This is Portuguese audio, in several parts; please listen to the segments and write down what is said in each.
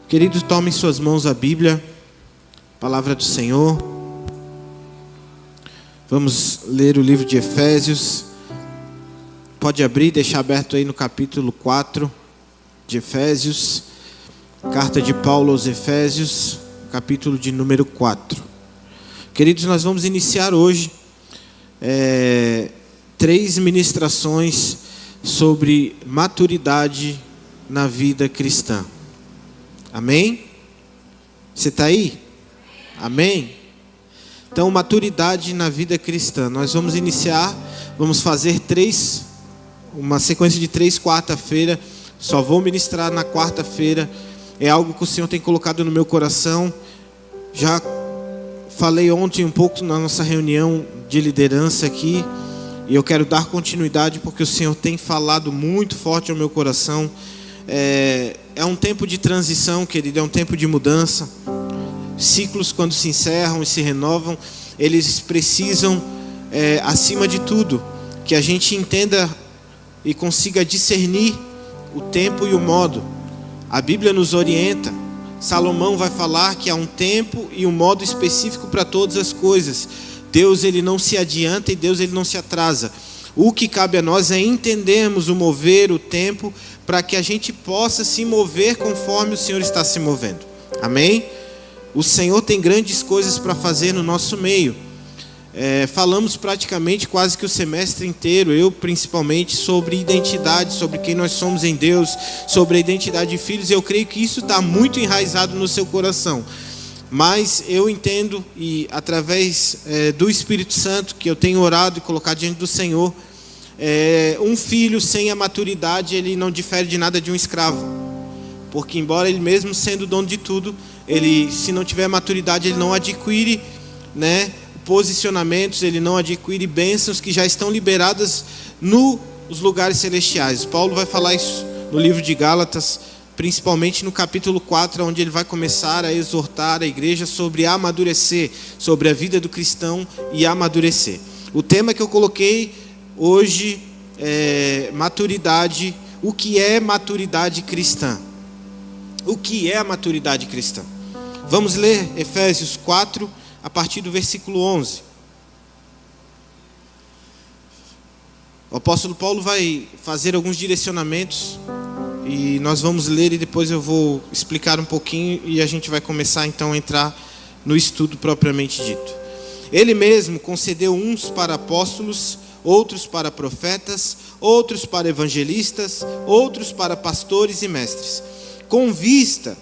Queridos, tomem em suas mãos a Bíblia, Palavra do Senhor. Vamos ler o livro de Efésios. Pode abrir, deixar aberto aí no capítulo 4 de Efésios. Carta de Paulo aos Efésios, capítulo de número 4. Queridos, nós vamos iniciar hoje 3 ministrações sobre maturidade na vida cristã. Amém? Você está aí? Amém? Então, maturidade na vida cristã. Nós vamos iniciar, vamos fazer uma sequência de 3 quarta-feira. Só vou ministrar na quarta-feira. É algo que o Senhor tem colocado no meu coração. Já falei ontem um pouco na nossa reunião de liderança aqui. E eu quero dar continuidade porque o Senhor tem falado muito forte ao meu coração. É um tempo de transição, querido, é um tempo de mudança. Ciclos, quando se encerram e se renovam, eles precisam, acima de tudo, que a gente entenda e consiga discernir o tempo e o modo. A Bíblia nos orienta. Salomão vai falar que há um tempo e um modo específico para todas as coisas. Deus, ele não se adianta e Deus, ele não se atrasa. O que cabe a nós é entendermos o mover, o tempo, para que a gente possa se mover conforme o Senhor está se movendo. Amém? O Senhor tem grandes coisas para fazer no nosso meio. Falamos praticamente quase que o semestre inteiro, eu principalmente, sobre identidade, sobre quem nós somos em Deus, sobre a identidade de filhos. Eu creio que isso está muito enraizado no seu coração. Mas eu entendo, e através do Espírito Santo, que eu tenho orado e colocado diante do Senhor, um filho sem a maturidade, ele não difere de nada de um escravo. Porque embora ele mesmo sendo dono de tudo, ele, se não tiver maturidade, ele não adquire, posicionamentos, ele não adquire bênçãos que já estão liberadas nos lugares celestiais. Paulo vai falar isso no livro de Gálatas, principalmente no capítulo 4, onde ele vai começar a exortar a igreja sobre amadurecer, sobre a vida do cristão e amadurecer. O tema que eu coloquei hoje é maturidade. O que é maturidade cristã? O que é a maturidade cristã? Vamos ler Efésios 4, a partir do versículo 11. O apóstolo Paulo vai fazer alguns direcionamentos e nós vamos ler e depois eu vou explicar um pouquinho e a gente vai começar então a entrar no estudo propriamente dito. Ele mesmo concedeu uns para apóstolos, outros para profetas, outros para evangelistas, outros para pastores e mestres, com vista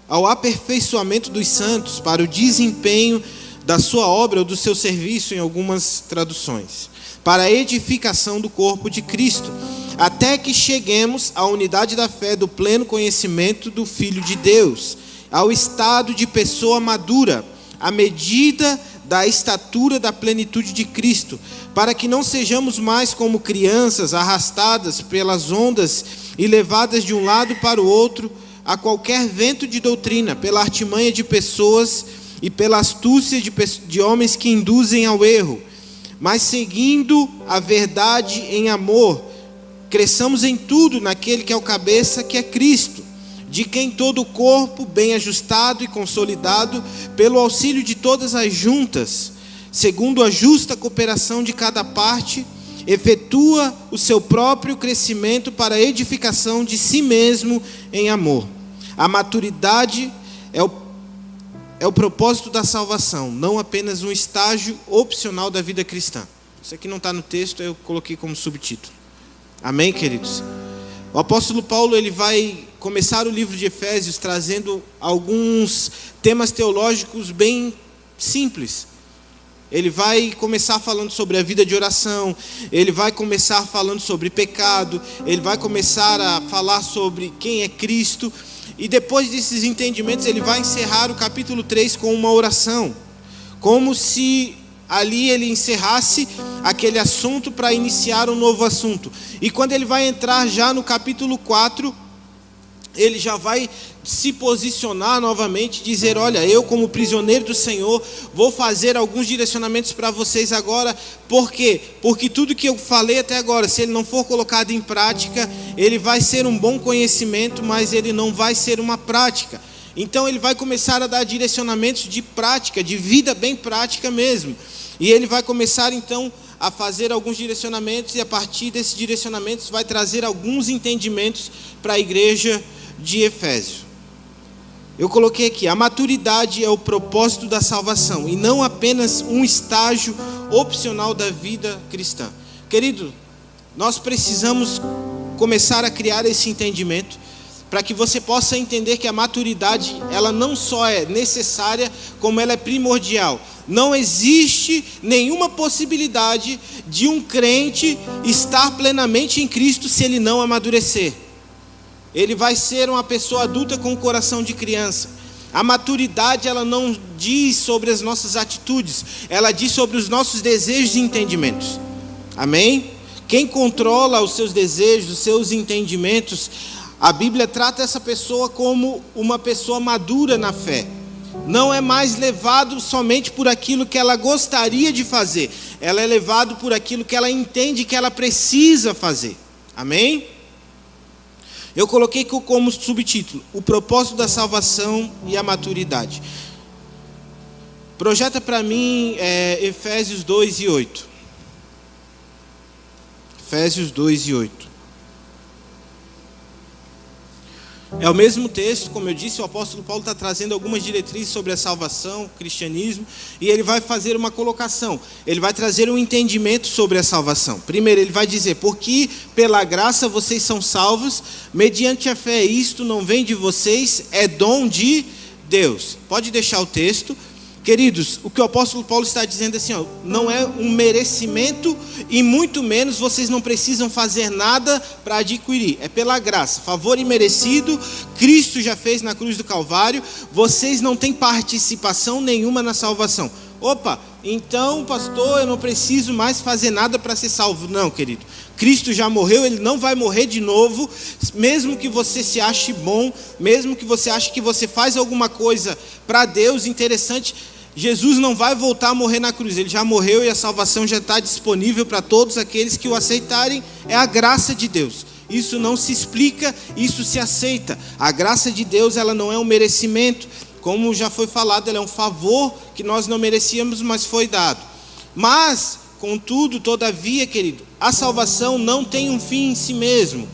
ao aperfeiçoamento dos santos, para o desempenho da sua obra ou do seu serviço, em algumas traduções, para a edificação do corpo de Cristo, até que cheguemos à unidade da fé, do pleno conhecimento do Filho de Deus, ao estado de pessoa madura, à medida da estatura da plenitude de Cristo, para que não sejamos mais como crianças arrastadas pelas ondas e levadas de um lado para o outro a qualquer vento de doutrina, pela artimanha de pessoas e pela astúcia de homens que induzem ao erro, mas seguindo a verdade em amor, cresçamos em tudo naquele que é o cabeça, que é Cristo, de quem todo o corpo, bem ajustado e consolidado, pelo auxílio de todas as juntas, segundo a justa cooperação de cada parte, efetua o seu próprio crescimento para a edificação de si mesmo em amor. A maturidade é o propósito da salvação, não apenas um estágio opcional da vida cristã. Isso aqui não está no texto, eu coloquei como subtítulo. Amém, queridos? O apóstolo Paulo, ele vai começar o livro de Efésios trazendo alguns temas teológicos bem simples. Ele vai começar falando sobre a vida de oração, ele vai começar falando sobre pecado, ele vai começar a falar sobre quem é Cristo, e depois desses entendimentos ele vai encerrar o capítulo 3 com uma oração, como se ali ele encerrasse aquele assunto para iniciar um novo assunto. E quando ele vai entrar já no capítulo 4, ele já vai se posicionar novamente, dizer: olha, eu como prisioneiro do Senhor, vou fazer alguns direcionamentos para vocês agora. Por quê? Porque tudo que eu falei até agora, se ele não for colocado em prática, ele vai ser um bom conhecimento, mas ele não vai ser uma prática. Então ele vai começar a dar direcionamentos de prática, de vida bem prática mesmo. E ele vai começar então a fazer alguns direcionamentos, e a partir desses direcionamentos vai trazer alguns entendimentos para a igreja de Efésio. Eu coloquei aqui: a maturidade é o propósito da salvação e não apenas um estágio opcional da vida cristã. Querido, nós precisamos começar a criar esse entendimento para que você possa entender que a maturidade, ela não só é necessária, como ela é primordial. Não existe nenhuma possibilidade de um crente estar plenamente em Cristo se ele não amadurecer. Ele vai ser uma pessoa adulta com o coração de criança. A maturidade, ela não diz sobre as nossas atitudes, ela diz sobre os nossos desejos e entendimentos. Amém? Quem controla os seus desejos, os seus entendimentos, a Bíblia trata essa pessoa como uma pessoa madura na fé. Não é mais levado somente por aquilo que ela gostaria de fazer, ela é levado por aquilo que ela entende que ela precisa fazer. Amém? Eu coloquei como subtítulo: o propósito da salvação e a maturidade. Projeta para mim Efésios 2:8. Efésios 2:8. É o mesmo texto, como eu disse, o apóstolo Paulo está trazendo algumas diretrizes sobre a salvação, o cristianismo, e ele vai fazer uma colocação, ele vai trazer um entendimento sobre a salvação. Primeiro ele vai dizer: porque pela graça vocês são salvos, mediante a fé, isto não vem de vocês, é dom de Deus. Pode deixar o texto. Queridos, o que o apóstolo Paulo está dizendo assim, não é um merecimento e muito menos vocês não precisam fazer nada para adquirir. É pela graça, favor imerecido, Cristo já fez na cruz do Calvário, vocês não têm participação nenhuma na salvação. Opa, então pastor, eu não preciso mais fazer nada para ser salvo. Não, querido, Cristo já morreu, Ele não vai morrer de novo. Mesmo que você se ache bom, mesmo que você ache que você faz alguma coisa para Deus interessante, Jesus não vai voltar a morrer na cruz. Ele já morreu e a salvação já está disponível para todos aqueles que o aceitarem. É a graça de Deus. Isso não se explica, isso se aceita. A graça de Deus, ela não é um merecimento. Como já foi falado, ela é um favor que nós não merecíamos, mas foi dado. Mas, contudo, todavia, querido, a salvação não tem um fim em si mesmo.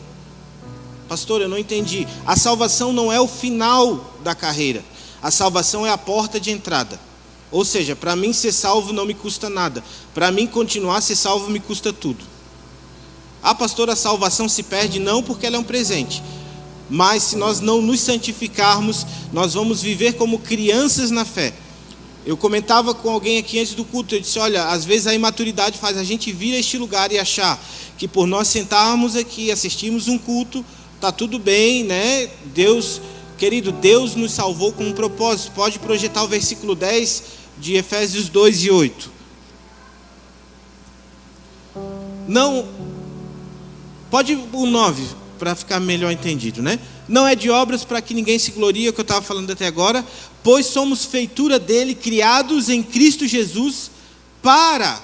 Pastor, eu não entendi. A salvação não é o final da carreira. A salvação é a porta de entrada. Ou seja, para mim ser salvo não me custa nada. Para mim continuar a ser salvo me custa tudo. Ah, pastor, a salvação se perde? Não, porque ela é um presente. Mas se nós não nos santificarmos, nós vamos viver como crianças na fé. Eu comentava com alguém aqui antes do culto, eu disse: olha, às vezes a imaturidade faz a gente vir a este lugar e achar que por nós sentarmos aqui, assistirmos um culto, está tudo bem, né? Deus, querido, Deus nos salvou com um propósito. Pode projetar o versículo 10 de Efésios 2:8. Não, pode o 9, para ficar melhor entendido, né? Não é de obras para que ninguém se glorie, é o que eu estava falando até agora, pois somos feitura dele, criados em Cristo Jesus, para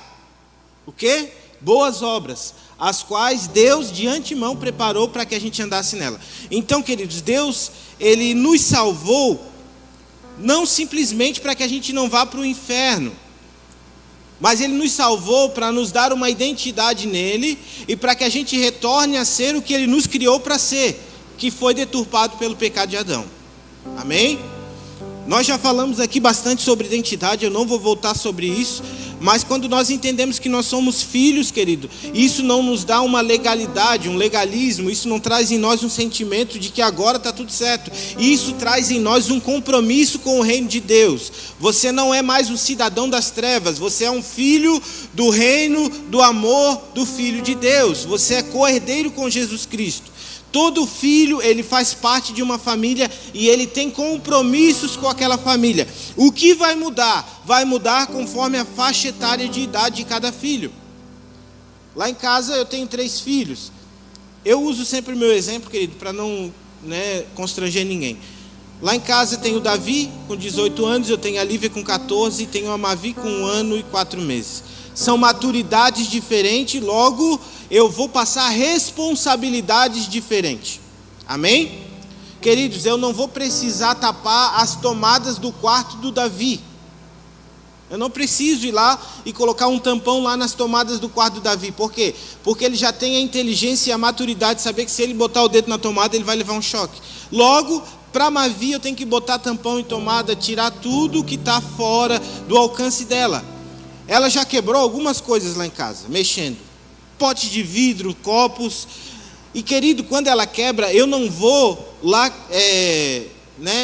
o quê? Boas obras, as quais Deus de antemão preparou para que a gente andasse nela. Então, queridos, Deus, Ele nos salvou, não simplesmente para que a gente não vá para o inferno, mas Ele nos salvou para nos dar uma identidade nele e para que a gente retorne a ser o que Ele nos criou para ser, que foi deturpado pelo pecado de Adão. Amém? Nós já falamos aqui bastante sobre identidade, eu não vou voltar sobre isso, mas quando nós entendemos que nós somos filhos, querido, isso não nos dá uma legalidade, um legalismo, isso não traz em nós um sentimento de que agora está tudo certo, isso traz em nós um compromisso com o reino de Deus. Você não é mais um cidadão das trevas, você é um filho do reino, do amor do Filho de Deus, você é co-herdeiro com Jesus Cristo. Todo filho, ele faz parte de uma família e ele tem compromissos com aquela família. O que vai mudar? Vai mudar conforme a faixa etária de idade de cada filho. Lá em casa eu tenho 3 filhos. Eu uso sempre o meu exemplo, querido, para não constranger ninguém. Lá em casa eu tenho o Davi com 18 anos, eu tenho a Lívia com 14 e tenho a Mavi com 1 ano e 4 meses. São maturidades diferentes, logo eu vou passar responsabilidades diferentes. Amém? queridos, eu não vou precisar tapar as tomadas do quarto do Davi. Eu não preciso ir lá e colocar um tampão lá nas tomadas do quarto do Davi. Por quê? Porque ele já tem a inteligência e a maturidade de saber que se ele botar o dedo na tomada, ele vai levar um choque. Logo, para Mavi, eu tenho que botar tampão em tomada, tirar tudo que está fora do alcance dela. Ela já quebrou algumas coisas lá em casa, mexendo. Pote de vidro, copos. E, querido, quando ela quebra, eu não vou lá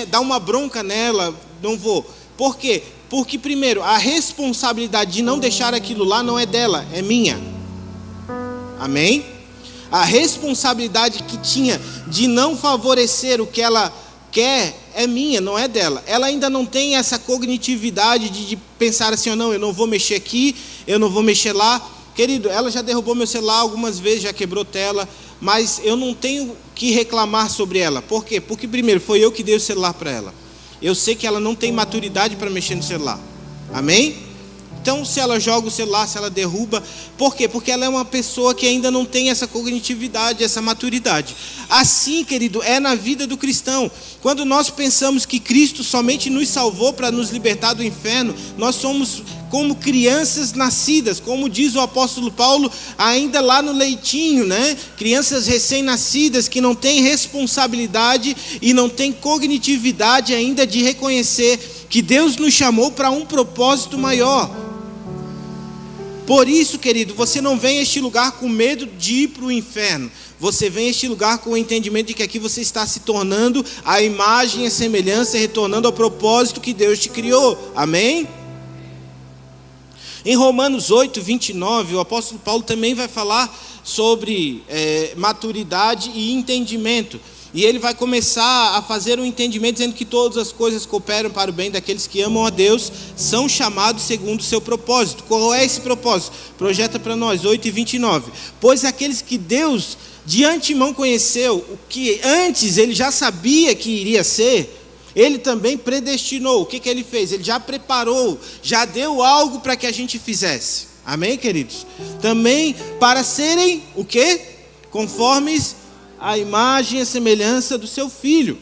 dar uma bronca nela, não vou. Por quê? Porque, primeiro, a responsabilidade de não deixar aquilo lá não é dela, é minha. Amém? A responsabilidade que tinha de não favorecer o que ela quer é minha, não é dela. Ela ainda não tem essa cognitividade de pensar assim, não, eu não vou mexer aqui, eu não vou mexer lá. Querido, ela já derrubou meu celular algumas vezes, já quebrou tela, mas eu não tenho que reclamar sobre ela. Por quê? Porque, primeiro, foi eu que dei o celular para ela. Eu sei que ela não tem maturidade para mexer no celular. Amém? Então, se ela joga o celular, se ela derruba, por quê? Porque ela é uma pessoa que ainda não tem essa cognitividade, essa maturidade. Assim, querido, é na vida do cristão. Quando nós pensamos que Cristo somente nos salvou para nos libertar do inferno, nós somos como crianças nascidas, como diz o apóstolo Paulo, ainda lá no leitinho, né? Crianças recém-nascidas que não têm responsabilidade e não têm cognitividade ainda de reconhecer que Deus nos chamou para um propósito maior. Por isso, querido, você não vem a este lugar com medo de ir para o inferno. Você vem a este lugar com o entendimento de que aqui você está se tornando a imagem e a semelhança, retornando ao propósito que Deus te criou. Amém? Em Romanos 8, 29, o apóstolo Paulo também vai falar sobre maturidade e entendimento. E ele vai começar a fazer um entendimento dizendo que todas as coisas cooperam para o bem daqueles que amam a Deus, são chamados segundo o seu propósito. Qual é esse propósito? Projeta para nós, 8 e 29. Pois aqueles que Deus de antemão conheceu, o que antes ele já sabia que iria ser, ele também predestinou. O que ele fez? Ele já preparou, já deu algo para que a gente fizesse. Amém, queridos? Também para serem o quê? Conformes a imagem e a semelhança do seu filho,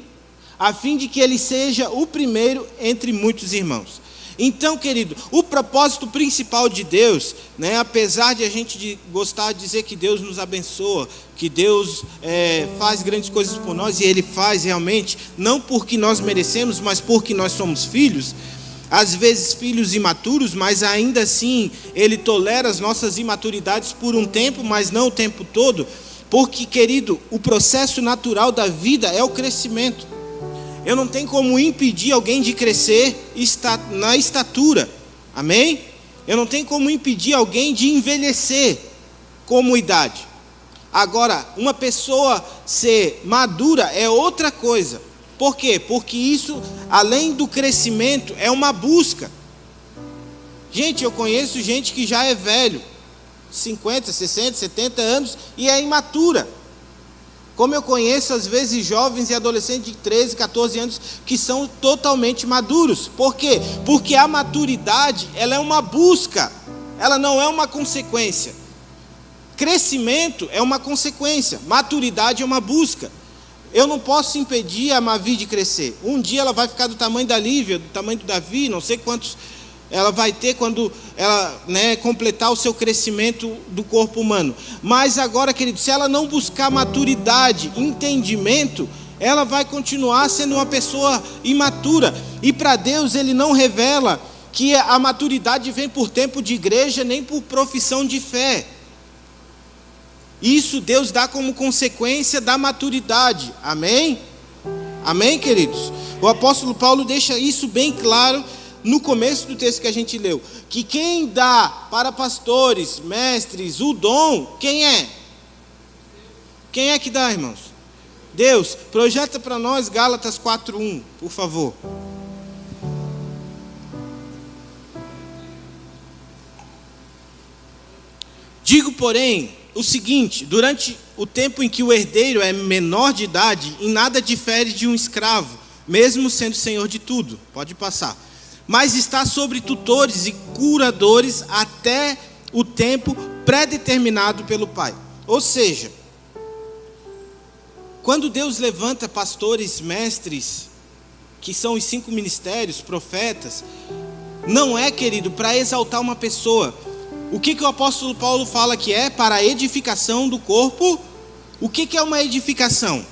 a fim de que ele seja o primeiro entre muitos irmãos. Então, querido, o propósito principal de Deus, apesar de a gente gostar de dizer que Deus nos abençoa, que Deus faz grandes coisas por nós, e Ele faz realmente, não porque nós merecemos, mas porque nós somos filhos, às vezes filhos imaturos, mas ainda assim Ele tolera as nossas imaturidades por um tempo, mas não o tempo todo. Porque, querido, o processo natural da vida é o crescimento. Eu não tenho como impedir alguém de crescer na estatura. Amém? Eu não tenho como impedir alguém de envelhecer como idade. Agora, uma pessoa ser madura é outra coisa. Por quê? Porque isso, além do crescimento, é uma busca. Gente, eu conheço gente que já é velho, 50, 60, 70 anos, e é imatura. Como eu conheço às vezes jovens e adolescentes de 13, 14 anos que são totalmente maduros. Por quê? Porque a maturidade, ela é uma busca, ela não é uma consequência. Crescimento é uma consequência, maturidade é uma busca. Eu não posso impedir a Mavi de crescer. Um dia ela vai ficar do tamanho da Lívia, do tamanho do Davi, não sei quantos ela vai ter quando ela completar o seu crescimento do corpo humano. Mas agora, querido, se ela não buscar maturidade, entendimento, ela vai continuar sendo uma pessoa imatura. E para Deus Ele não revela que a maturidade vem por tempo de igreja, nem por profissão de fé. Isso Deus dá como consequência da maturidade. Amém? Amém, queridos? O apóstolo Paulo deixa isso bem claro no começo do texto que a gente leu, que quem dá para pastores, mestres, o dom, quem é? Quem é que dá, irmãos? Deus. Projeta para nós Gálatas 4:1, por favor. Digo, porém, o seguinte: durante o tempo em que o herdeiro é menor de idade, em nada difere de um escravo, mesmo sendo senhor de tudo. Pode passar. Mas está sobre tutores e curadores até o tempo predeterminado pelo Pai. Ou seja, Quando Deus levanta pastores, mestres, que são os 5 ministérios, profetas, não é, querido, para exaltar uma pessoa. O que o apóstolo Paulo fala que é? Para a edificação do corpo. O que é uma edificação?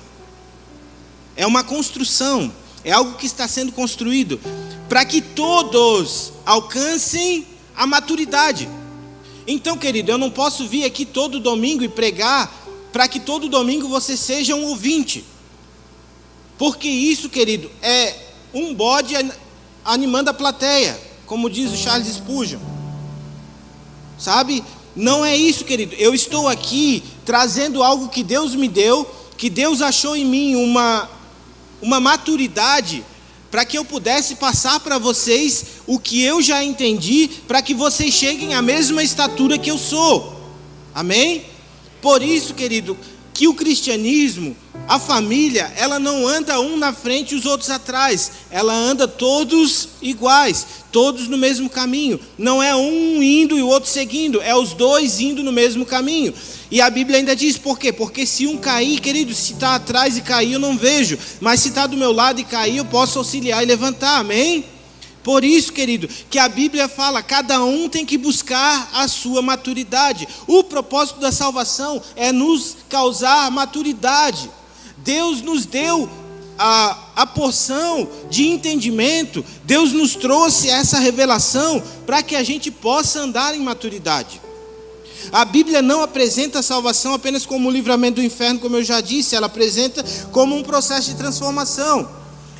É uma construção, é algo que está sendo construído, para que todos alcancem a maturidade. Então, querido, eu não posso vir aqui todo domingo e pregar, para que todo domingo você seja um ouvinte. Porque isso, querido, é um bode animando a plateia, como diz o Charles Spurgeon. Sabe? Não é isso, querido. Eu estou aqui trazendo algo que Deus me deu, que Deus achou em mim uma maturidade, para que eu pudesse passar para vocês o que eu já entendi, para que vocês cheguem à mesma estatura que eu sou. Amém? Por isso, querido, que o cristianismo, a família, ela não anda um na frente e os outros atrás. Ela anda todos iguais, todos no mesmo caminho. Não é um indo e o outro seguindo, é os dois indo no mesmo caminho. E a Bíblia ainda diz, por quê? Porque se um cair, querido, se está atrás e cair eu não vejo, mas se está do meu lado e cair eu posso auxiliar e levantar, amém? Por isso, querido, que a Bíblia fala, cada um tem que buscar a sua maturidade. O propósito da salvação é nos causar maturidade. Deus nos deu a porção de entendimento, Deus nos trouxe essa revelação para que a gente possa andar em maturidade. A Bíblia não apresenta a salvação apenas como o livramento do inferno, como eu já disse, ela apresenta como um processo de transformação.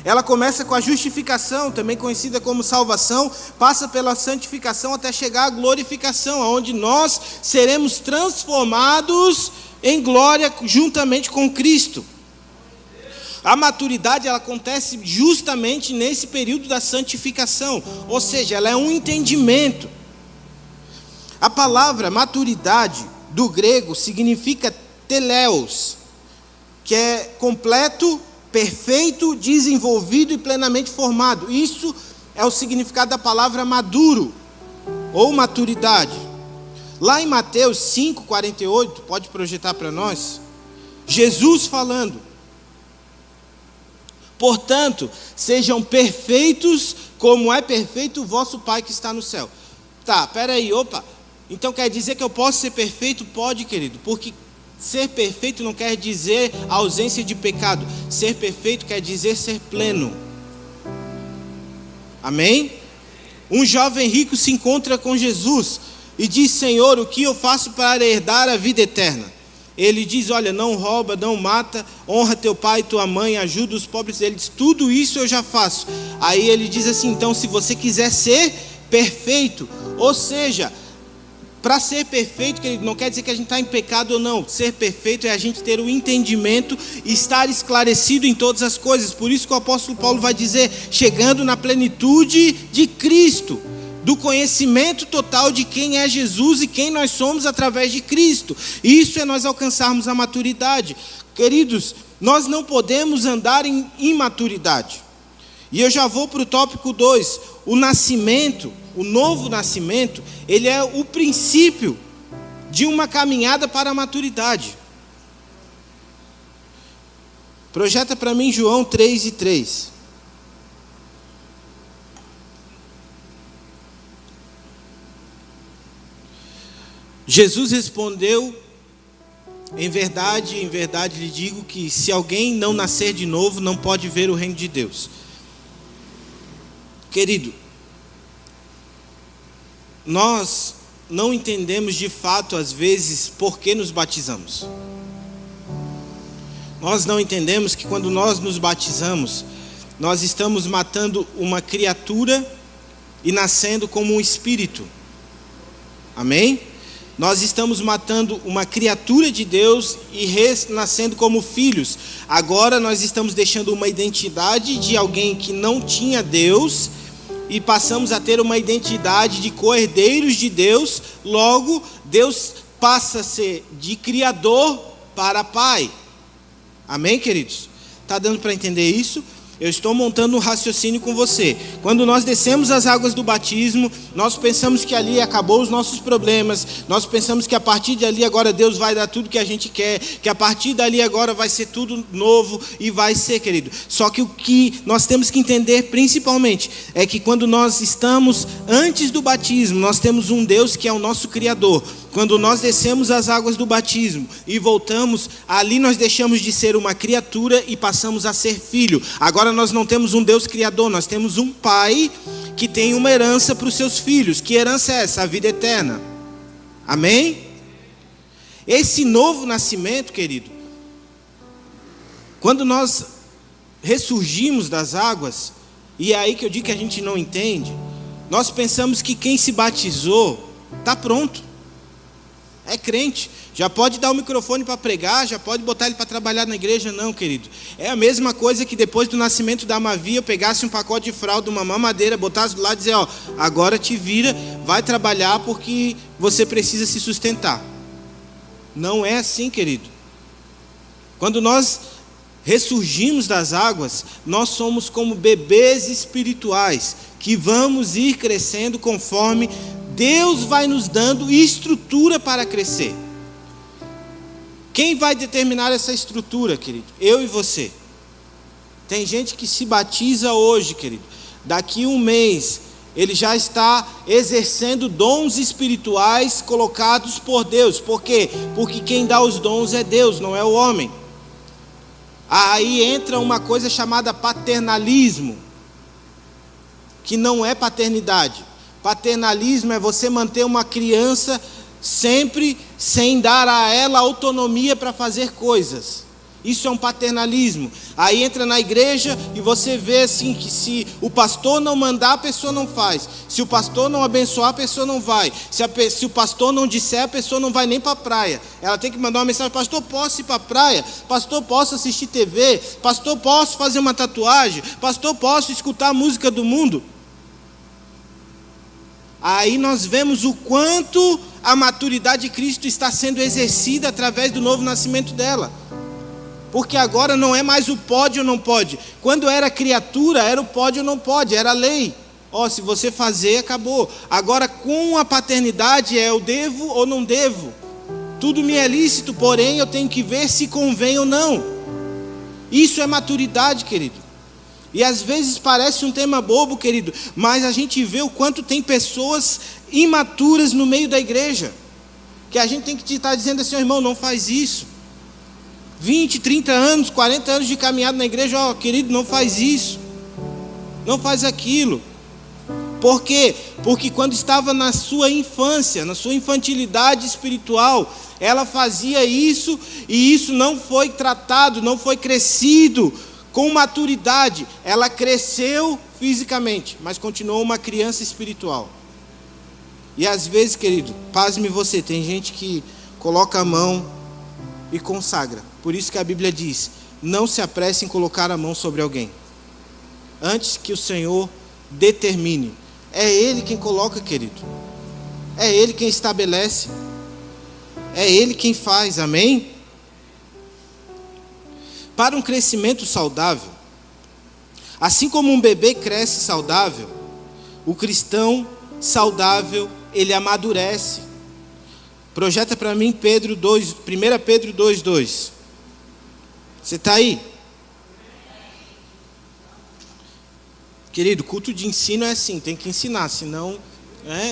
Ela começa com a justificação, também conhecida como salvação, passa pela santificação até chegar à glorificação, onde nós seremos transformados em glória juntamente com Cristo. A maturidade, ela acontece justamente nesse período da santificação, ou seja, ela é um entendimento. A palavra maturidade do grego significa teleos, que é completo, perfeito, desenvolvido e plenamente formado. Isso é o significado da palavra maduro ou maturidade. Lá em Mateus 5:48, pode projetar para nós, Jesus falando: portanto, sejam perfeitos como é perfeito o vosso Pai que está no céu. Tá, peraí, opa. Então quer dizer que eu posso ser perfeito? Pode, querido, porque ser perfeito não quer dizer ausência de pecado. Ser perfeito quer dizer ser pleno. Amém? Um jovem rico se encontra com Jesus e diz: Senhor, o que eu faço para herdar a vida eterna? Ele diz: olha, não rouba, não mata, honra teu pai e tua mãe, ajuda os pobres. Ele diz: tudo isso eu já faço. Aí ele diz assim: então, se você quiser ser perfeito, ou seja, para ser perfeito, querido, não quer dizer que a gente está em pecado ou não. Ser perfeito é a gente ter o entendimento e estar esclarecido em todas as coisas. Por isso que o apóstolo Paulo vai dizer: chegando na plenitude de Cristo, do conhecimento total de quem é Jesus e quem nós somos através de Cristo. Isso é nós alcançarmos a maturidade. Queridos, nós não podemos andar em imaturidade. E eu já vou para o tópico 2. O nascimento, o novo nascimento, ele é o princípio de uma caminhada para a maturidade. Projeta para mim João 3:3. Jesus respondeu: em verdade lhe digo que se alguém não nascer de novo, não pode ver o reino de Deus. Querido, nós não entendemos de fato, às vezes, por que nos batizamos. Nós não entendemos que quando nós nos batizamos, nós estamos matando uma criatura e nascendo como um espírito. Amém? Nós estamos matando uma criatura de Deus e renascendo como filhos. Agora nós estamos deixando uma identidade de alguém que não tinha Deus e passamos a ter uma identidade de co-herdeiros de Deus. Logo, Deus passa a ser de criador para pai. Amém, queridos? Está dando para entender isso? Eu estou montando um raciocínio com você. Quando nós descemos as águas do batismo, nós pensamos que ali acabou os nossos problemas. Nós pensamos que a partir de ali agora Deus vai dar tudo que a gente quer. Que a partir dali agora vai ser tudo novo. E vai ser, querido. Só que o que nós temos que entender principalmente é que quando nós estamos antes do batismo, nós temos um Deus que é o nosso Criador. Quando nós descemos as águas do batismo e voltamos, ali nós deixamos de ser uma criatura e passamos a ser filho. Agora nós não temos um Deus criador, nós temos um pai que tem uma herança para os seus filhos. Que herança é essa? A vida eterna. Amém? Esse novo nascimento, querido, quando nós ressurgimos das águas, e é aí que eu digo que a gente não entende, nós pensamos que quem se batizou está pronto. É crente, já pode dar o microfone para pregar, já pode botar ele para trabalhar na igreja. Não, querido. É a mesma coisa que depois do nascimento da Mavi, eu pegasse um pacote de fralda, uma mamadeira, botasse do lado e dizer, ó, agora te vira, vai trabalhar porque você precisa se sustentar. Não é assim, querido. Quando nós ressurgimos das águas, nós somos como bebês espirituais, que vamos ir crescendo conforme Deus vai nos dando estrutura para crescer. Quem vai determinar essa estrutura, querido? Eu e você. Tem gente que se batiza hoje, querido. Daqui um mês, ele já está exercendo dons espirituais colocados por Deus. Por quê? Porque quem dá os dons é Deus, não é o homem. Aí entra uma coisa chamada paternalismo, que não é paternidade. Paternalismo é você manter uma criança sempre sem dar a ela autonomia para fazer coisas. Isso é um paternalismo. Aí entra na igreja e você vê assim que se o pastor não mandar, a pessoa não faz. Se o pastor não abençoar, a pessoa não vai. Se o pastor não disser, a pessoa não vai nem para a praia. Ela tem que mandar uma mensagem: pastor, posso ir para a praia? Pastor, posso assistir TV? Pastor, posso fazer uma tatuagem? Pastor, posso escutar a música do mundo? Aí nós vemos o quanto a maturidade de Cristo está sendo exercida através do novo nascimento dela. Porque agora não é mais o pode ou não pode. Quando era criatura, era o pode ou não pode, era a lei. Ó, se você fazer, acabou. Agora com a paternidade é eu devo ou não devo. Tudo me é lícito, porém eu tenho que ver se convém ou não. Isso é maturidade, querido. E às vezes parece um tema bobo, querido, mas a gente vê o quanto tem pessoas imaturas no meio da igreja, que a gente tem que estar dizendo assim: ó, irmão, não faz isso. 20, 30 anos, 40 anos de caminhada na igreja, ó, querido, não faz isso, não faz aquilo. Por quê? Porque quando estava na sua infância, na sua infantilidade espiritual, ela fazia isso, e isso não foi tratado, não foi crescido com maturidade. Ela cresceu fisicamente, mas continuou uma criança espiritual. E às vezes, querido, pasme você, tem gente que coloca a mão e consagra. Por isso que a Bíblia diz: não se apresse em colocar a mão sobre alguém, antes que o Senhor determine. É Ele quem coloca, querido. É Ele quem estabelece. É Ele quem faz, amém? Para um crescimento saudável, assim como um bebê cresce saudável, o cristão saudável, ele amadurece. Projeta para mim 1 Pedro 2:2. Você está aí? Querido, culto de ensino é assim, tem que ensinar, senão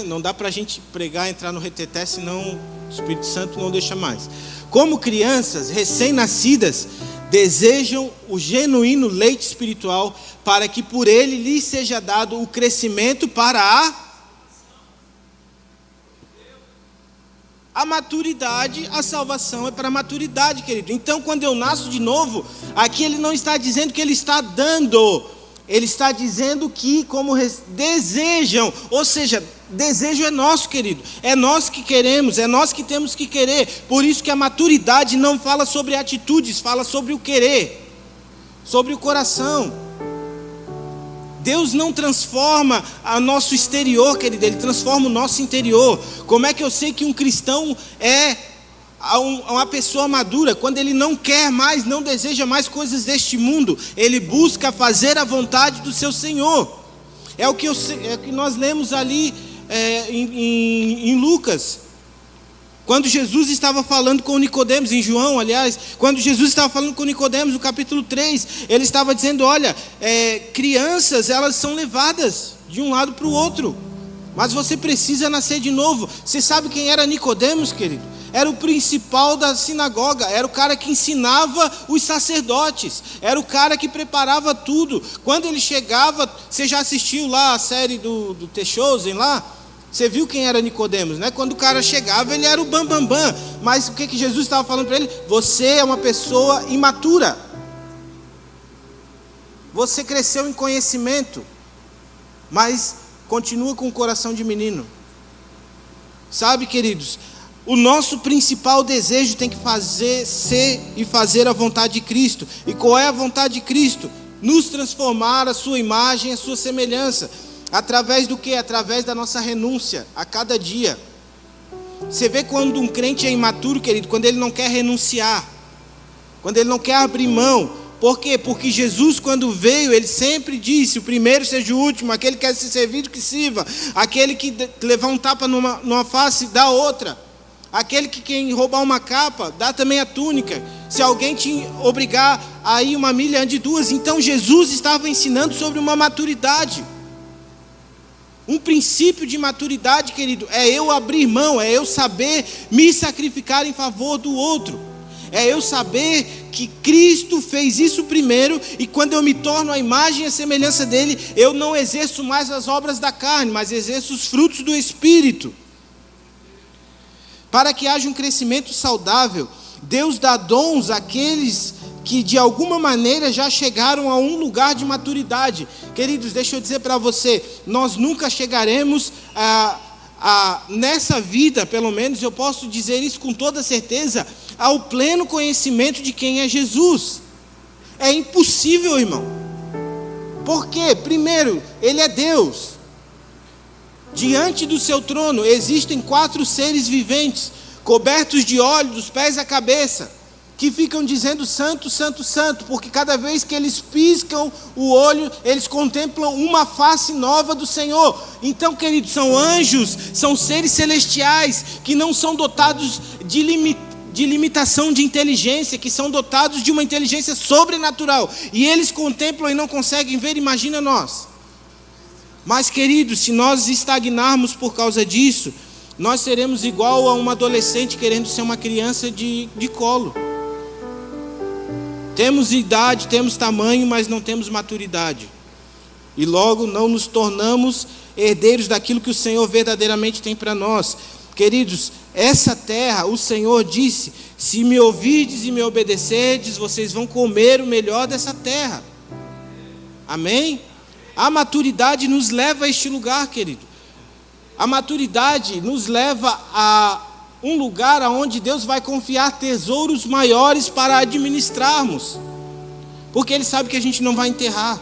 não dá para a gente pregar, entrar no reteté, senão o Espírito Santo não deixa mais. Como crianças recém-nascidas, desejam o genuíno leite espiritual, para que por ele lhes seja dado o crescimento para a maturidade. A salvação é para a maturidade, querido. Então, quando eu nasço de novo, aqui ele não está dizendo que ele está dando, ele está dizendo que como desejam, ou seja, desejo é nosso, querido, é nós que queremos, é nós que temos que querer. Por isso que a maturidade não fala sobre atitudes, fala sobre o querer, sobre o coração. Deus não transforma o nosso exterior, querido, Ele transforma o nosso interior. Como é que eu sei que um cristão é uma pessoa madura, quando ele não quer mais, não deseja mais coisas deste mundo, ele busca fazer a vontade do seu Senhor. É o que nós lemos ali em Lucas, quando Jesus estava falando com Nicodemos, em João, aliás, quando Jesus estava falando com Nicodemos, no capítulo 3, ele estava dizendo, olha, crianças, elas são levadas de um lado para o outro, mas você precisa nascer de novo. Você sabe quem era Nicodemos, querido? Era o principal da sinagoga, era o cara que ensinava os sacerdotes, era o cara que preparava tudo. Quando ele chegava, você já assistiu lá a série do The Chosen lá? Você viu quem era Nicodemos, né? Quando o cara chegava, ele era o bambambam. Mas o que Jesus estava falando para ele? Você é uma pessoa imatura. Você cresceu em conhecimento, mas continua com o coração de menino. Sabe, queridos, o nosso principal desejo tem que fazer a vontade de Cristo. E qual é a vontade de Cristo? Nos transformar a sua imagem, a sua semelhança. Através do quê? Através da nossa renúncia a cada dia. Você vê quando um crente é imaturo, querido, quando ele não quer renunciar, quando ele não quer abrir mão. Por quê? Porque Jesus, quando veio, ele sempre disse, o primeiro seja o último, aquele que quer ser servido que sirva, aquele que levar um tapa numa face, dá outra, aquele que quem roubar uma capa, dá também a túnica. Se alguém te obrigar a ir 1 milha, ande 2. Então Jesus estava ensinando sobre uma maturidade. Um princípio de maturidade, querido, é eu abrir mão, é eu saber me sacrificar em favor do outro. É eu saber que Cristo fez isso primeiro, e quando eu me torno a imagem e a semelhança dele, eu não exerço mais as obras da carne, mas exerço os frutos do Espírito. Para que haja um crescimento saudável, Deus dá dons àqueles que de alguma maneira já chegaram a um lugar de maturidade. Queridos, deixa eu dizer para você, nós nunca chegaremos nessa vida, pelo menos eu posso dizer isso com toda certeza, ao pleno conhecimento de quem é Jesus. É impossível, irmão. Por quê? Primeiro, Ele é Deus. Diante do seu trono existem 4 seres viventes, cobertos de óleo dos pés à cabeça, que ficam dizendo santo, santo, santo, porque cada vez que eles piscam o olho, eles contemplam uma face nova do Senhor. Então, queridos, são anjos, são seres celestiais, que não são dotados de limitação de inteligência, que são dotados de uma inteligência sobrenatural, e eles contemplam e não conseguem ver, imagina nós. Mas, queridos, se nós estagnarmos por causa disso, nós seremos igual a uma adolescente querendo ser uma criança de colo. Temos idade, temos tamanho, mas não temos maturidade. E logo não nos tornamos herdeiros daquilo que o Senhor verdadeiramente tem para nós. Queridos, essa terra, o Senhor disse, se me ouvirdes e me obedecerdes, vocês vão comer o melhor dessa terra. Amém? A maturidade nos leva a este lugar, querido. A maturidade nos leva a um lugar onde Deus vai confiar tesouros maiores para administrarmos, porque Ele sabe que a gente não vai enterrar.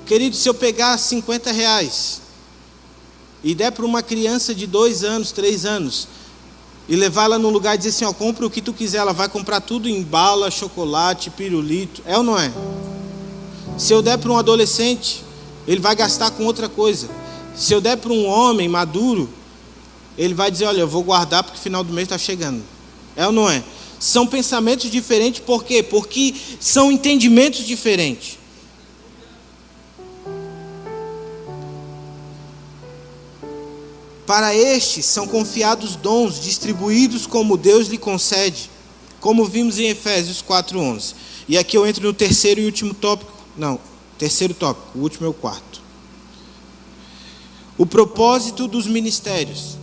Querido, se eu pegar R$50 e der para uma criança de 2 anos, 3 anos, e levar ela num lugar e dizer assim, ó, compra o que tu quiser, ela vai comprar tudo em bala, chocolate, pirulito, é ou não é? Se eu der para um adolescente, ele vai gastar com outra coisa. Se eu der para um homem maduro, ele vai dizer, olha, eu vou guardar porque o final do mês está chegando. É ou não é? São pensamentos diferentes, por quê? Porque são entendimentos diferentes. Para estes são confiados dons, distribuídos como Deus lhe concede, como vimos em Efésios 4:11. E aqui eu entro no terceiro e último tópico. Não, terceiro tópico, o último é o 4. O propósito dos ministérios.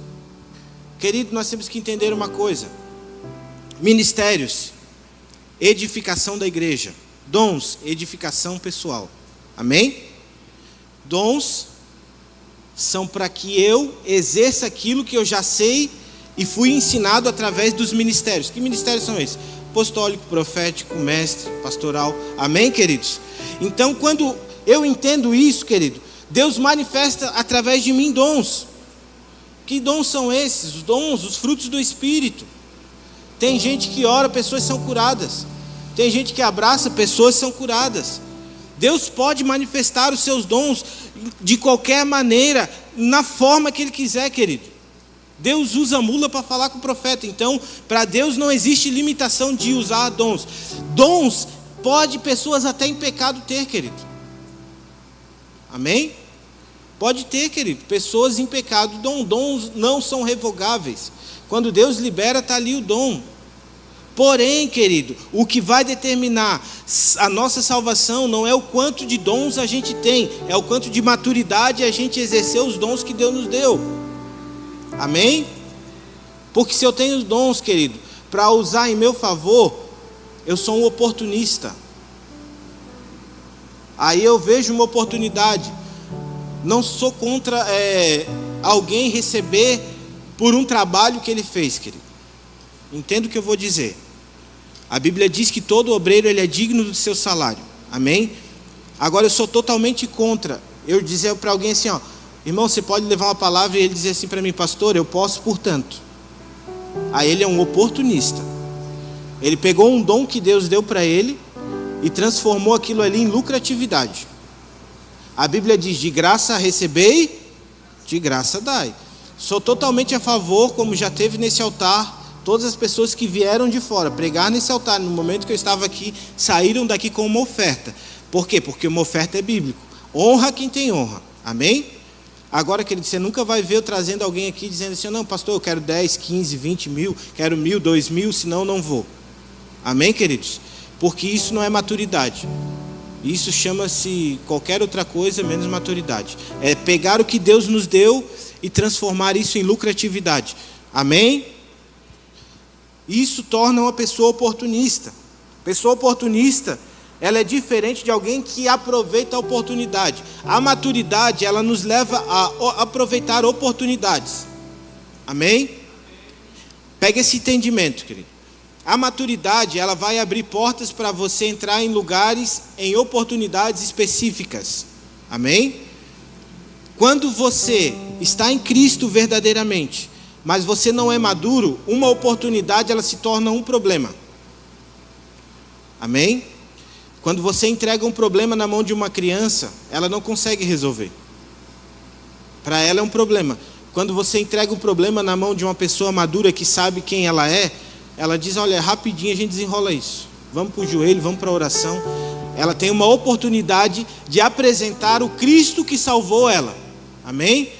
Querido, nós temos que entender uma coisa. Ministérios, edificação da igreja. Dons, edificação pessoal. Amém? Dons são para que eu exerça aquilo que eu já sei e fui ensinado através dos ministérios. Que ministérios são esses? Apostólico, profético, mestre, pastoral. Amém, queridos? Então, quando eu entendo isso, querido, Deus manifesta através de mim dons. Que dons são esses? Os dons, os frutos do Espírito. Tem gente que ora, pessoas são curadas. Tem gente que abraça, pessoas são curadas. Deus pode manifestar os seus dons de qualquer maneira, na forma que Ele quiser, querido. Deus usa a mula para falar com o profeta. Então, para Deus não existe limitação de usar dons. Dons pode pessoas até em pecado ter, querido. Amém? Pode ter, querido. Pessoas em pecado, dons não são revogáveis. Quando Deus libera, está ali o dom. Porém, querido, o que vai determinar a nossa salvação não é o quanto de dons a gente tem, é o quanto de maturidade a gente exercer os dons que Deus nos deu. Amém? Porque se eu tenho os dons, querido, para usar em meu favor, eu sou um oportunista. Aí eu vejo uma oportunidade. Não sou contra alguém receber por um trabalho que ele fez, querido. Entenda o que eu vou dizer. A Bíblia diz que todo obreiro ele é digno do seu salário. Amém? Agora eu sou totalmente contra eu dizer para alguém assim, ó, irmão, você pode levar uma palavra e ele dizer assim para mim, pastor, eu posso portanto. Aí ele é um oportunista. Ele pegou um dom que Deus deu para ele e transformou aquilo ali em lucratividade. A Bíblia diz, de graça recebei, de graça dai. Sou totalmente a favor, como já teve nesse altar, todas as pessoas que vieram de fora, pregar nesse altar, no momento que eu estava aqui, saíram daqui com uma oferta. Por quê? Porque uma oferta é bíblico. Honra quem tem honra. Amém? Agora, querido, você nunca vai ver eu trazendo alguém aqui dizendo assim, não, pastor, eu quero 10, 15, 20 mil, quero 1.000, 2.000, senão não vou. Amém, queridos? Porque isso não é maturidade. Isso chama-se qualquer outra coisa menos maturidade. É pegar o que Deus nos deu e transformar isso em lucratividade. Amém? Isso torna uma pessoa oportunista. Pessoa oportunista, ela é diferente de alguém que aproveita a oportunidade. A maturidade, ela nos leva a aproveitar oportunidades. Amém? Pega esse entendimento, querido. A maturidade, ela vai abrir portas para você entrar em lugares, em oportunidades específicas. Amém? Quando você está em Cristo verdadeiramente, mas você não é maduro, uma oportunidade ela se torna um problema. Amém? Quando você entrega um problema na mão de uma criança, ela não consegue resolver. Para ela é um problema. Quando você entrega um problema na mão de uma pessoa madura que sabe quem ela é, ela diz, olha, rapidinho a gente desenrola isso. Vamos para o joelho, vamos para a oração. Ela tem uma oportunidade de apresentar o Cristo que salvou ela. Amém?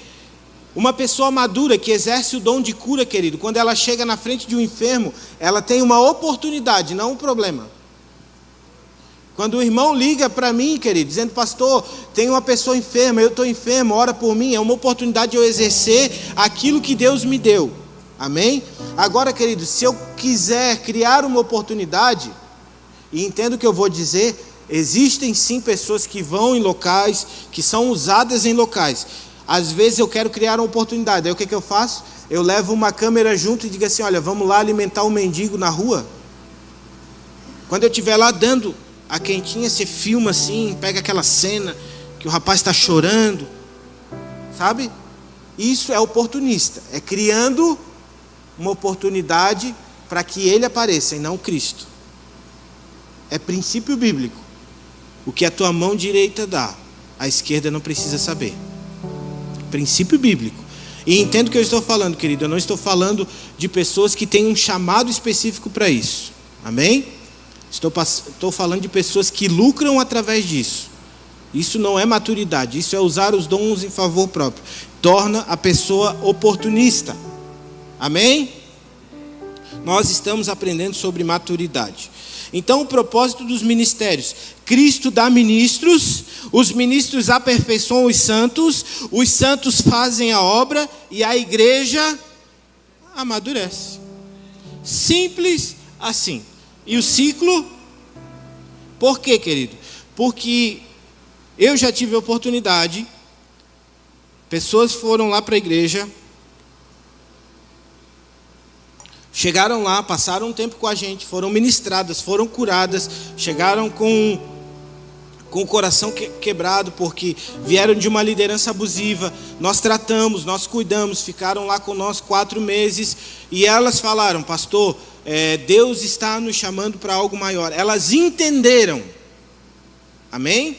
Uma pessoa madura que exerce o dom de cura, querido, quando ela chega na frente de um enfermo, ela tem uma oportunidade, não um problema. Quando o irmão liga para mim, querido, dizendo, pastor, tem uma pessoa enferma, eu estou enfermo, ora por mim, é uma oportunidade de eu exercer aquilo que Deus me deu. Amém? Agora, querido, se eu quiser criar uma oportunidade, e entendo o que eu vou dizer, existem sim pessoas que vão em locais, que são usadas em locais. Às vezes eu quero criar uma oportunidade, aí o que eu faço? Eu levo uma câmera junto e digo assim, olha, vamos lá alimentar um mendigo na rua. Quando eu estiver lá dando a quentinha, você filma assim, pega aquela cena que o rapaz está chorando, sabe? Isso é oportunista, é criando uma oportunidade para que ele apareça e não Cristo. É princípio bíblico. O que a tua mão direita dá, a esquerda não precisa saber. Princípio bíblico. E entendo o que eu estou falando, querido. Eu não estou falando de pessoas que têm um chamado específico para isso. Amém? Estou falando de pessoas que lucram através disso. Isso não é maturidade. Isso é usar os dons em favor próprio. Torna a pessoa oportunista. Amém? Nós estamos aprendendo sobre maturidade. Então, o propósito dos ministérios: Cristo dá ministros, os ministros aperfeiçoam os santos fazem a obra e a igreja amadurece. Simples assim. E o ciclo? Por quê, querido? Porque eu já tive a oportunidade, pessoas foram lá para a igreja, chegaram lá, passaram um tempo com a gente, foram ministradas, foram curadas, chegaram com com o coração quebrado, porque vieram de uma liderança abusiva. Nós tratamos, nós cuidamos, ficaram lá conosco 4 meses, e elas falaram: pastor, Deus está nos chamando para algo maior. Elas entenderam, amém?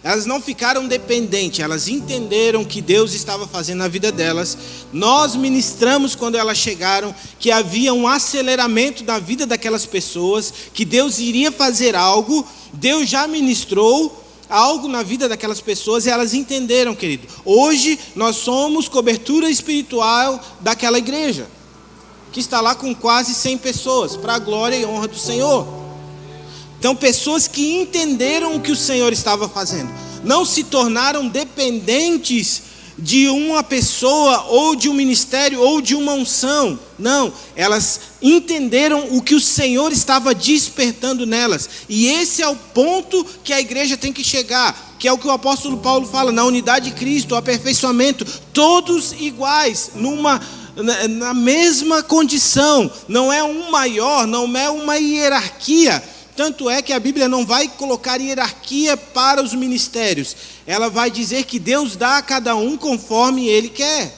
Elas não ficaram dependentes, elas entenderam que Deus estava fazendo na vida delas. Nós ministramos quando elas chegaram, que havia um aceleramento da vida daquelas pessoas, que Deus iria fazer algo. Deus já ministrou algo na vida daquelas pessoas e elas entenderam, querido. Hoje nós somos cobertura espiritual daquela igreja, que está lá com quase 100 pessoas, para a glória e honra do Senhor. Então, pessoas que entenderam o que o Senhor estava fazendo, não se tornaram dependentes de uma pessoa, ou de um ministério, ou de uma unção. Não, elas entenderam o que o Senhor estava despertando nelas. E esse é o ponto que a igreja tem que chegar, que é o que o apóstolo Paulo fala, na unidade de Cristo, o aperfeiçoamento, todos iguais, na mesma condição. Não é um maior, não é uma hierarquia. Tanto é que a Bíblia não vai colocar hierarquia para os ministérios. Ela vai dizer que Deus dá a cada um conforme Ele quer.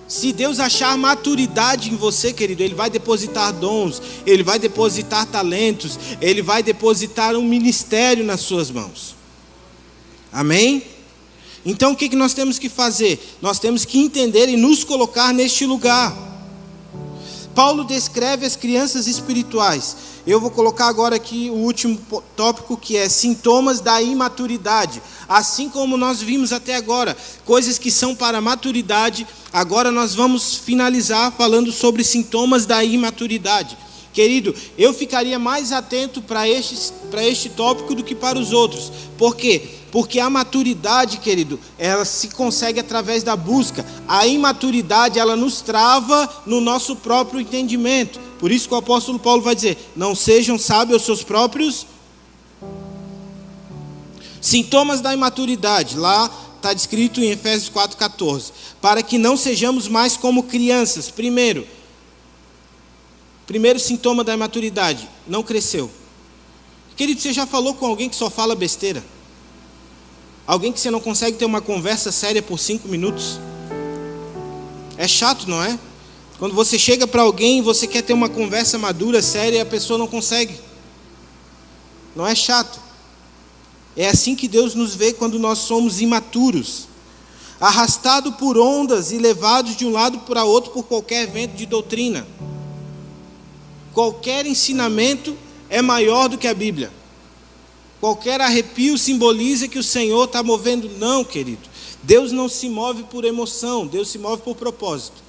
Se Deus achar maturidade em você, querido, Ele vai depositar dons, Ele vai depositar talentos, Ele vai depositar um ministério nas suas mãos. Amém? Então o que nós temos que fazer? Nós temos que entender e nos colocar neste lugar. Paulo descreve as crianças espirituais. Eu vou colocar agora aqui o último tópico, que é sintomas da imaturidade. Assim como nós vimos até agora, coisas que são para maturidade, agora nós vamos finalizar falando sobre sintomas da imaturidade. Querido, eu ficaria mais atento para este tópico do que para os outros. Por quê? Porque a maturidade, querido, ela se consegue através da busca. A imaturidade, ela nos trava no nosso próprio entendimento. Por isso que o apóstolo Paulo vai dizer: não sejam sábios aos seus próprios. Sintomas da imaturidade, lá está descrito em Efésios 4,14. Para que não sejamos mais como crianças. Primeiro sintoma da imaturidade: não cresceu. Querido, você já falou com alguém que só fala besteira? Alguém que você não consegue ter uma conversa séria por 5 minutos? É chato, não é? Quando você chega para alguém e você quer ter uma conversa madura, séria, e a pessoa não consegue. Não é chato? É assim que Deus nos vê quando nós somos imaturos, arrastados por ondas e levados de um lado para outro por qualquer vento de doutrina. Qualquer ensinamento é maior do que a Bíblia. Qualquer arrepio simboliza que o Senhor está movendo. Não, querido. Deus não se move por emoção, Deus se move por propósito.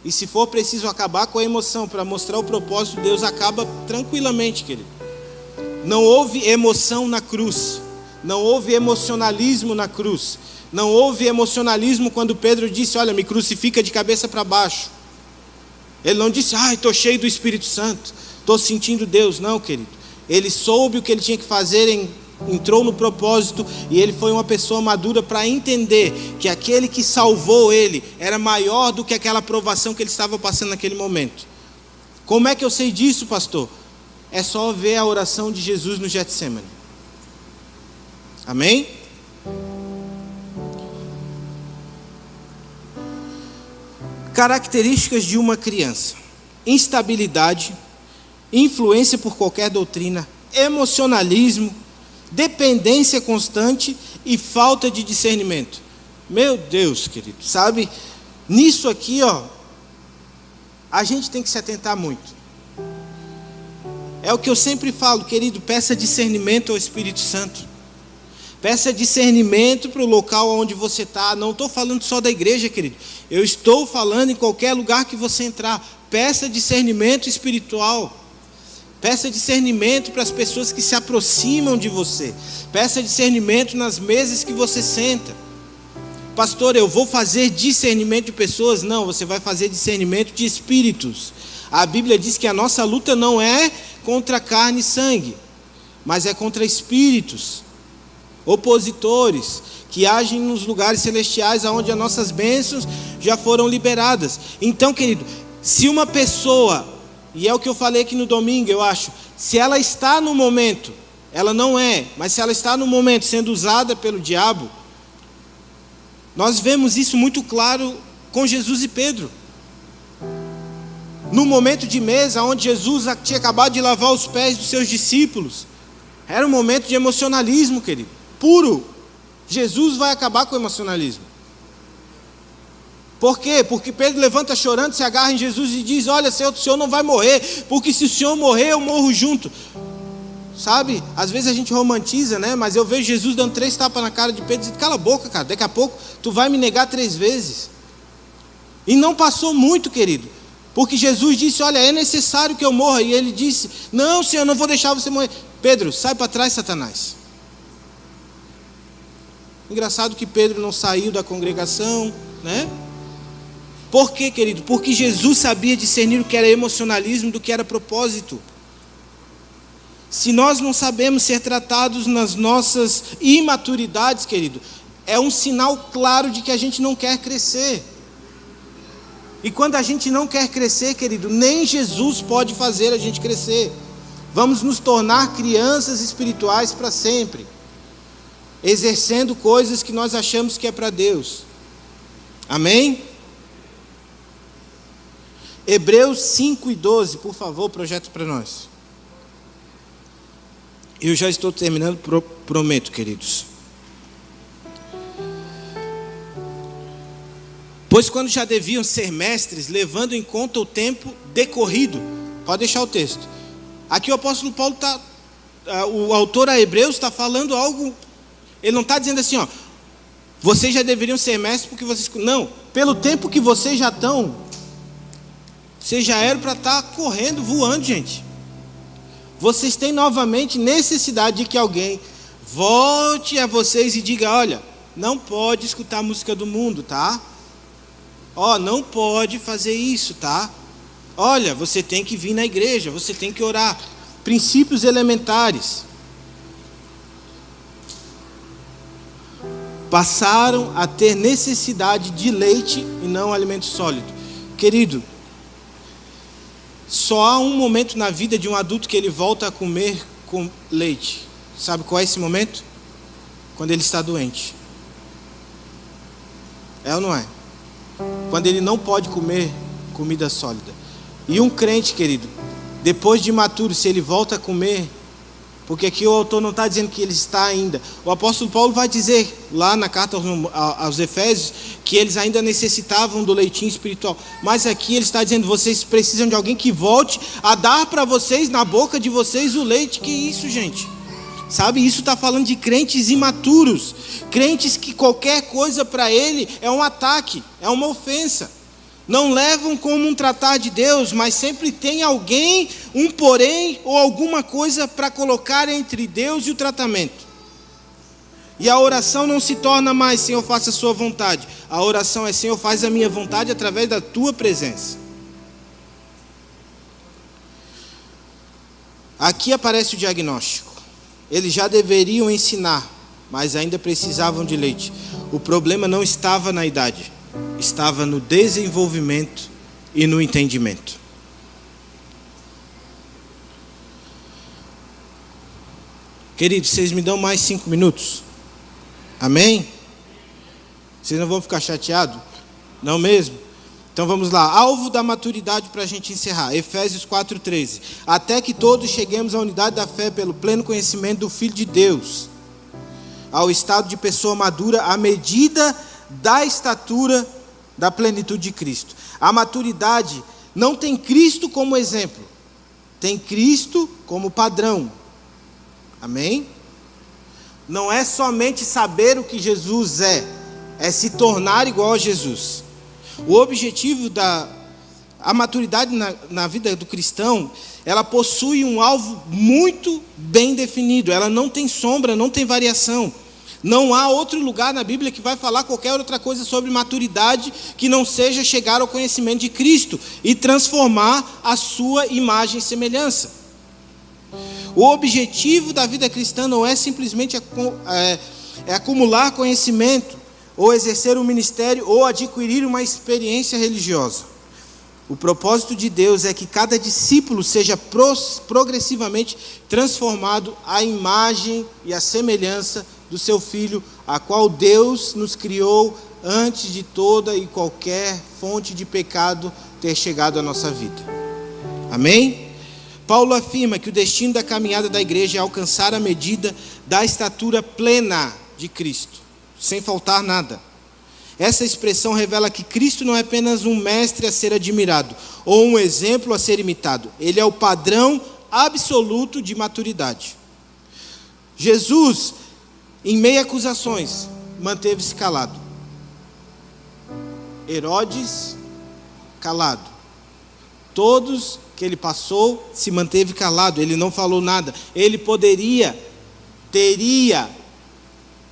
E se for preciso acabar com a emoção para mostrar o propósito, Deus acaba tranquilamente, querido. Não houve emoção na cruz. Não houve emocionalismo na cruz. Não houve emocionalismo quando Pedro disse: olha, me crucifica de cabeça para baixo. Ele não disse: ai, estou cheio do Espírito Santo, estou sentindo Deus. Não, querido. Ele soube o que ele tinha que fazer, entrou no propósito, e ele foi uma pessoa madura para entender que aquele que salvou ele era maior do que aquela provação que ele estava passando naquele momento. Como é que eu sei disso, pastor? É só ver a oração de Jesus no Getsemane. Amém? Características de uma criança: instabilidade, influência por qualquer doutrina, emocionalismo, dependência constante e falta de discernimento. Meu Deus, querido, sabe? Nisso aqui, a gente tem que se atentar muito. É o que eu sempre falo, querido, peça discernimento ao Espírito Santo. Peça discernimento para o local onde você está. Não estou falando só da igreja, querido. Eu estou falando em qualquer lugar que você entrar. Peça discernimento espiritual. Peça discernimento para as pessoas que se aproximam de você. Peça discernimento nas mesas que você senta. Pastor, eu vou fazer discernimento de pessoas? Não, você vai fazer discernimento de espíritos. A Bíblia diz que a nossa luta não é contra carne e sangue, mas é contra espíritos opositores que agem nos lugares celestiais, onde as nossas bênçãos já foram liberadas. Então, querido, se uma pessoa, e é o que eu falei aqui no domingo, eu acho, se ela está no momento ela não é, mas se ela está no momento sendo usada pelo diabo, nós vemos isso muito claro com Jesus e Pedro. No momento de mesa, onde Jesus tinha acabado de lavar os pés dos seus discípulos, era um momento de emocionalismo, querido, puro. Jesus vai acabar com o emocionalismo. Por quê? Porque Pedro levanta chorando, se agarra em Jesus e diz: olha, Senhor, o Senhor não vai morrer, porque se o Senhor morrer, eu morro junto. Sabe, às vezes a gente romantiza, né? Mas eu vejo Jesus dando 3 tapas na cara de Pedro e dizendo: cala a boca, cara, daqui a pouco tu vai me negar 3 vezes. E não passou muito, querido, porque Jesus disse: olha, é necessário que eu morra. E ele disse: não, Senhor, eu não vou deixar você morrer. Pedro, sai para trás, Satanás. Engraçado que Pedro não saiu da congregação, né? Por quê, querido? Porque Jesus sabia discernir o que era emocionalismo do que era propósito. Se nós não sabemos ser tratados nas nossas imaturidades, querido, é um sinal claro de que a gente não quer crescer. E quando a gente não quer crescer, querido, nem Jesus pode fazer a gente crescer. Vamos nos tornar crianças espirituais para sempre, exercendo coisas que nós achamos que é para Deus. Amém? Hebreus 5:12, por favor, projeto para nós. Eu já estou terminando, prometo, queridos. Pois quando já deviam ser mestres, levando em conta o tempo decorrido. Pode deixar o texto. Aqui o apóstolo Paulo o autor a Hebreus está falando algo. Ele não está dizendo assim, ó, vocês já deveriam ser mestres porque vocês... Não, pelo tempo que vocês já estão, vocês já eram para estar correndo, voando, gente. Vocês têm novamente necessidade de que alguém volte a vocês e diga: olha, não pode escutar a música do mundo, tá? Ó, não pode fazer isso, tá? Olha, você tem que vir na igreja, você tem que orar. Princípios elementares. Passaram a ter necessidade de leite e não alimento sólido. Querido, só há um momento na vida de um adulto que ele volta a comer com leite. Sabe qual é esse momento? Quando ele está doente. É ou não é? Quando ele não pode comer comida sólida. E um crente, querido, depois de maturo, se ele volta a comer, porque aqui o autor não está dizendo que ele está ainda. O apóstolo Paulo vai dizer lá na carta aos Efésios que eles ainda necessitavam do leitinho espiritual. Mas aqui ele está dizendo: vocês precisam de alguém que volte a dar para vocês, na boca de vocês, o leite. Que isso, gente? Sabe, isso está falando de crentes imaturos. Crentes que qualquer coisa para ele é um ataque, é uma ofensa. Não levam como um tratar de Deus, mas sempre tem alguém, um porém, ou alguma coisa para colocar entre Deus e o tratamento. E a oração não se torna mais: Senhor, faça a sua vontade. A oração é: Senhor, faz a minha vontade através da tua presença. Aqui aparece o diagnóstico. Eles já deveriam ensinar, mas ainda precisavam de leite. O problema não estava na idade, estava no desenvolvimento e no entendimento. Queridos, vocês me dão mais 5 minutos? Amém? Vocês não vão ficar chateados? Não mesmo? Então vamos lá. Alvo da maturidade para a gente encerrar. Efésios 4:13. Até que todos cheguemos à unidade da fé pelo pleno conhecimento do Filho de Deus, ao estado de pessoa madura, à medida da estatura da plenitude de Cristo. A maturidade não tem Cristo como exemplo, tem Cristo como padrão. Amém? Não é somente saber o que Jesus é se tornar igual a Jesus. O objetivo a maturidade na vida do cristão, ela possui um alvo muito bem definido. Ela não tem sombra, não tem variação. Não há outro lugar na Bíblia que vai falar qualquer outra coisa sobre maturidade que não seja chegar ao conhecimento de Cristo e transformar a sua imagem e semelhança. O objetivo da vida cristã não é simplesmente acumular conhecimento, ou exercer um ministério, ou adquirir uma experiência religiosa. O propósito de Deus é que cada discípulo seja progressivamente transformado à imagem e à semelhança do seu Filho, a qual Deus nos criou antes de toda e qualquer fonte de pecado ter chegado à nossa vida. Amém? Paulo afirma que o destino da caminhada da igreja é alcançar a medida da estatura plena de Cristo, sem faltar nada. Essa expressão revela que Cristo não é apenas um mestre a ser admirado, ou um exemplo a ser imitado. Ele é o padrão absoluto de maturidade. Jesus, em meio a acusações, manteve-se calado. Herodes, calado. Todos que ele passou, se manteve calado, ele não falou nada. Ele teria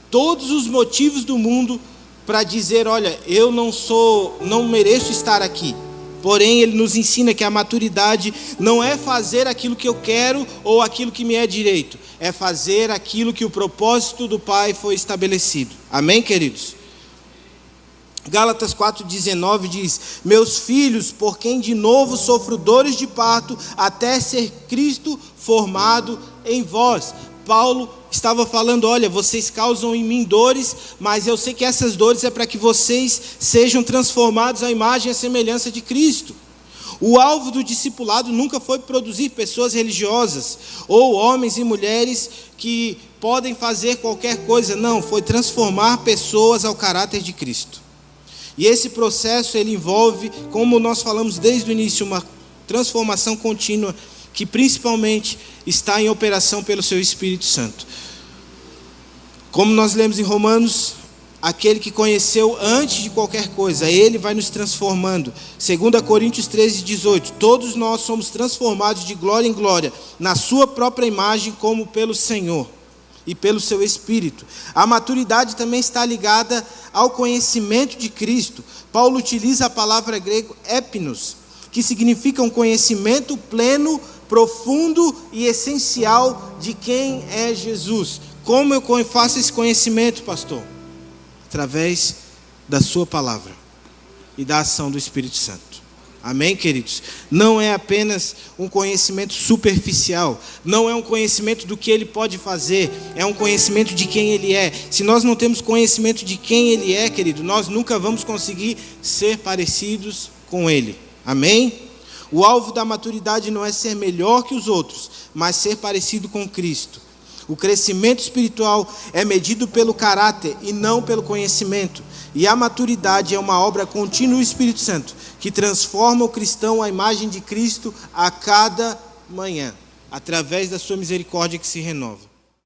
todos os motivos do mundo para dizer, olha, eu não mereço estar aqui. Porém, ele nos ensina que a maturidade não é fazer aquilo que eu quero ou aquilo que me é direito. É fazer aquilo que o propósito do Pai foi estabelecido. Amém, queridos? Gálatas 4,19 diz: meus filhos, por quem de novo sofro dores de parto, até ser Cristo formado em vós. Paulo estava falando, olha, vocês causam em mim dores, mas eu sei que essas dores é para que vocês sejam transformados à imagem e à semelhança de Cristo. O alvo do discipulado nunca foi produzir pessoas religiosas, ou homens e mulheres que podem fazer qualquer coisa, não, foi transformar pessoas ao caráter de Cristo. E esse processo, ele envolve, como nós falamos desde o início, uma transformação contínua, que principalmente está em operação pelo seu Espírito Santo. Como nós lemos em Romanos, aquele que conheceu antes de qualquer coisa, ele vai nos transformando. 2 Coríntios 13:18, todos nós somos transformados de glória em glória, na sua própria imagem, como pelo Senhor e pelo seu Espírito. A maturidade também está ligada ao conhecimento de Cristo. Paulo utiliza a palavra grega epnos, que significa um conhecimento pleno, profundo e essencial de quem é Jesus. Como eu faço esse conhecimento, pastor? Através da sua palavra e da ação do Espírito Santo. Amém, queridos? Não é apenas um conhecimento superficial, não é um conhecimento do que ele pode fazer, é um conhecimento de quem ele é. Se nós não temos conhecimento de quem ele é, querido, nós nunca vamos conseguir ser parecidos com ele. Amém? O alvo da maturidade não é ser melhor que os outros, mas ser parecido com Cristo. O crescimento espiritual é medido pelo caráter e não pelo conhecimento. E a maturidade é uma obra contínua do Espírito Santo, que transforma o cristão à imagem de Cristo a cada manhã, através da sua misericórdia que se renova.